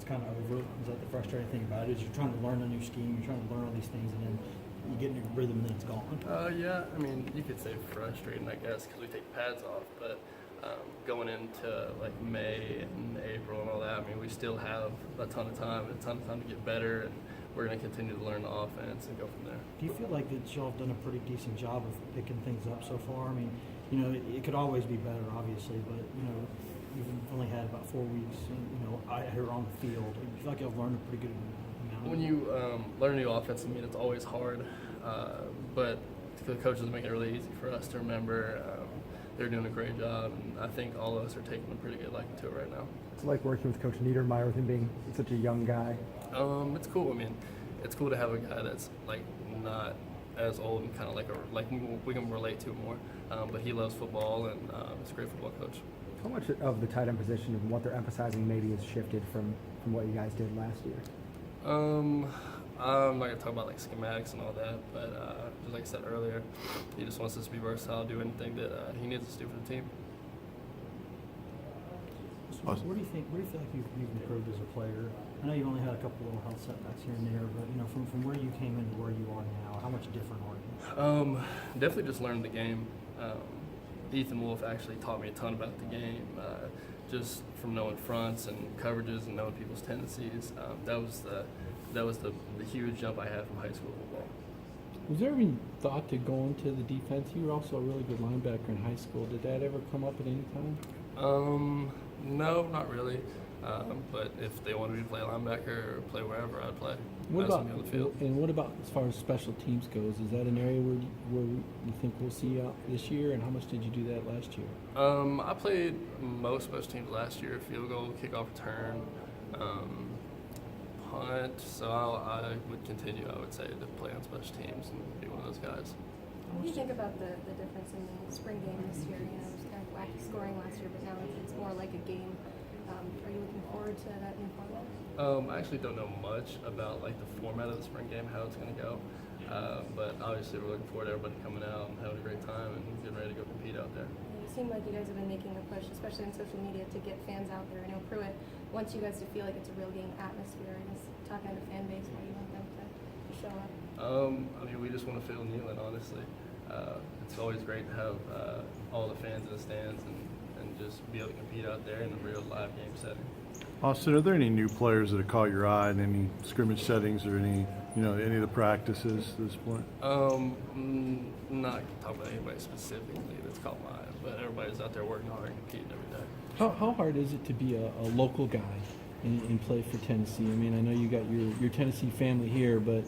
kind of over? Is that the frustrating thing about it? Is you're trying to learn a new scheme, you're trying to learn all these things, and then you get in a rhythm and then it's gone? Yeah, I mean, you could say frustrating, I guess, because we take pads off, but going into like May and April and all that, I mean, we still have a ton of time to get better, and we're going to continue to learn the offense and go from there. Do you feel like that y'all have done a pretty decent job of picking things up so far? I mean, you know, it could always be better, obviously, but, you know, you've only had about 4 weeks, you know, here on the field. Do you feel like you've learned a pretty good amount? When you learn a new offense, I mean, it's always hard, but the coaches make it really easy for us to remember. They're doing a great job, and I think all of us are taking a pretty good liking to it right now. It's like working with Coach Niedermeyer, with him being such a young guy. It's cool. I mean, it's cool to have a guy that's like not as old and kind of like we can relate to more. But he loves football, and he's a great football coach. How much of the tight end position and what they're emphasizing maybe has shifted from what you guys did last year? I'm not going to talk about like schematics and all that, but just like I said earlier, he just wants us to be versatile, do anything that he needs us to do for the team. So where do you feel like you've improved as a player? I know you only had a couple little health setbacks here and there, but you know, from where you came in to where you are now, how much different are you? Definitely just learned the game. Ethan Wolf actually taught me a ton about the game, just from knowing fronts and coverages and knowing people's tendencies. That was the huge jump I had from high school football. Was there any thought to go into the defense? You were also a really good linebacker in high school. Did that ever come up at any time? No, not really. But if they wanted me to play linebacker or play wherever, I'd play. What about on the field. And what about as far as special teams goes? Is that an area where you think we'll see you out this year? And how much did you do that last year? I played most special teams last year: field goal, kickoff return, punt. So I would continue, I would say, to play on special teams and be one of those guys. What do you think about the difference in the spring game this year? You know, it was kind of wacky scoring last year, but now it's more like a game. Are you looking forward to that new format? I actually don't know much about like the format of the spring game, how it's going to go. But obviously we're looking forward to everybody coming out and having a great time and getting ready to go compete out there. You seem like you guys have been making a push, especially on social media, to get fans out there. I know Pruitt wants you guys to feel like it's a real game atmosphere. And just talking to the fan base, why you want them to show up? I mean, we just want to feel Neyland, honestly. It's always great to have all the fans in the stands and just be able to compete out there in a real live game setting. Austin, are there any new players that have caught your eye in any scrimmage settings or any of the practices at this point? Not talking about anybody specifically that's caught my eye, but everybody's out there working hard and competing every day. How hard is it to be a local guy and play for Tennessee? I mean, I know you got your Tennessee family here, but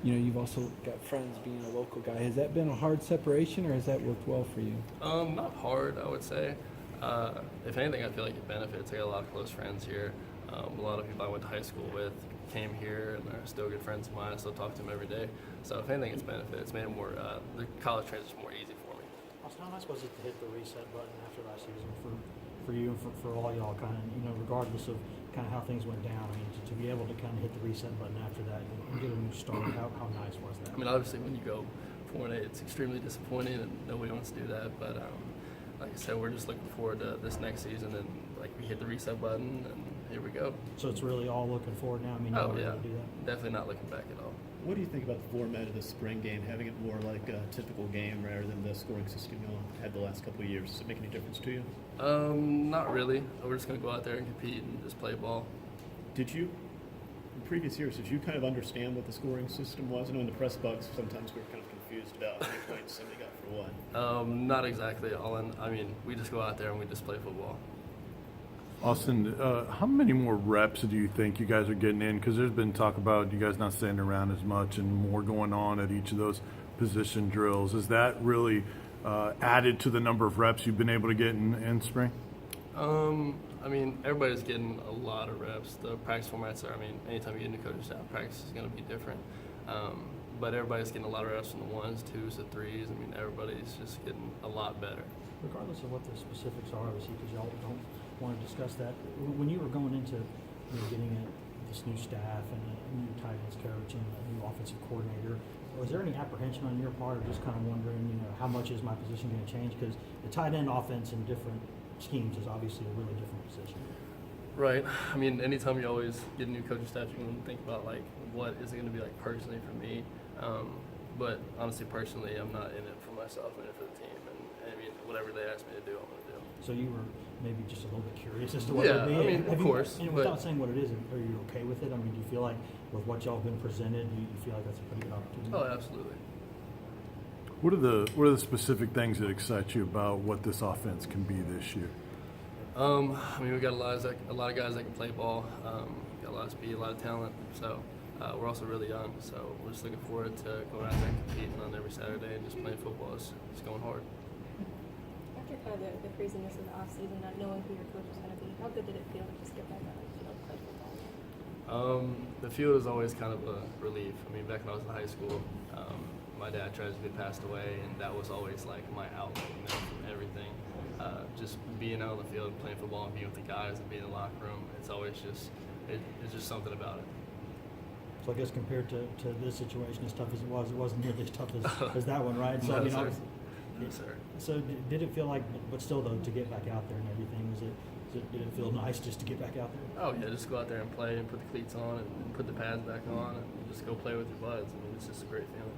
you know you've also got friends being a local guy. Has that been a hard separation, or has that worked well for you? Not hard, I would say. If anything, I feel like it benefits. I got a lot of close friends here. A lot of people I went to high school with came here, and they're still good friends of mine. I still talk to them every day. So if anything, it's benefit. It's made it more the college transition more easy for me. Austin, how nice was it to hit the reset button after last season for you and for all y'all, kind of, you know, regardless of kind of how things went down? I mean, to be able to kind of hit the reset button after that and get a new start, how nice was that? I mean, obviously, when you go 4-8, it's extremely disappointing, and nobody wants to do that. But like I said, we're just looking forward to this next season, and like we hit the reset button, and here we go. So it's really all looking forward now. I mean, oh you're yeah, able to do that? definitely not looking back at all. What do you think about the format of the spring game, having it more like a typical game rather than the scoring system you all had the last couple of years? Does it make any difference to you? Not really. We're just going to go out there and compete and just play ball. Did you, in previous years, did you kind of understand what the scoring system was? I know in the press box sometimes we were kind of confused about how many points somebody got for what. Not exactly. I mean, we just go out there and we just play football. Austin, how many more reps do you think you guys are getting in? Because there's been talk about you guys not standing around as much and more going on at each of those position drills. Is that really added to the number of reps you've been able to get in spring? I mean, everybody's getting a lot of reps. The practice formats are, I mean, anytime you get into coaching staff, practice is going to be different. But everybody's getting a lot of reps from the 1s, 2s, the 3s. I mean, everybody's just getting a lot better. Regardless of what the specifics are, obviously, because y'all don't want to discuss that. When you were going into getting this new staff and a new tight ends coach and a new offensive coordinator, was there any apprehension on your part, or just kind of wondering, how much is my position going to change? Because the tight end offense in different schemes is obviously a really different position. Right. I mean, anytime you always get a new coaching staff, you can think about like what is it going to be like personally for me. But honestly, personally, I'm not in it for myself. I'm in it for the team. And I mean, whatever they ask me to do, I'm going to do. So you were maybe just a little bit curious as to what Yeah, it would be? I mean, of course, And but- without saying what it is, are you okay with it? I mean, do you feel like with what y'all have been presented, do you feel like that's a pretty good opportunity? Oh, absolutely. What are the specific things that excite you about what this offense can be this year? I mean, we got a lot of guys that can play ball. Got a lot of speed, a lot of talent. So we're also really young. So we're just looking forward to going out there and competing on every Saturday and just playing football. It's going hard. After kind of the craziness of the off season, not knowing who your coach was going to be, how good did it feel to just get back out and play football? The field is always kind of a relief. I mean, back when I was in high school, my dad tragically passed away, and that was always like my outlet, from everything. Just being out on the field and playing football and being with the guys and being in the locker room, it's always just it's just something about it. So I guess compared to this situation, as tough as it wasn't nearly as tough as that one, right? So No, I mean, sir. obviously- No, sir. So did it feel like, but still though, to get back out there and everything, did it feel nice just to get back out there? Oh yeah, just go out there and play and put the cleats on and put the pads back on and just go play with your buds. I mean, it's just a great feeling.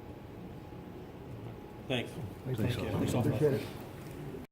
Thanks. Thanks, Austin. Thanks, Austin. Appreciate it.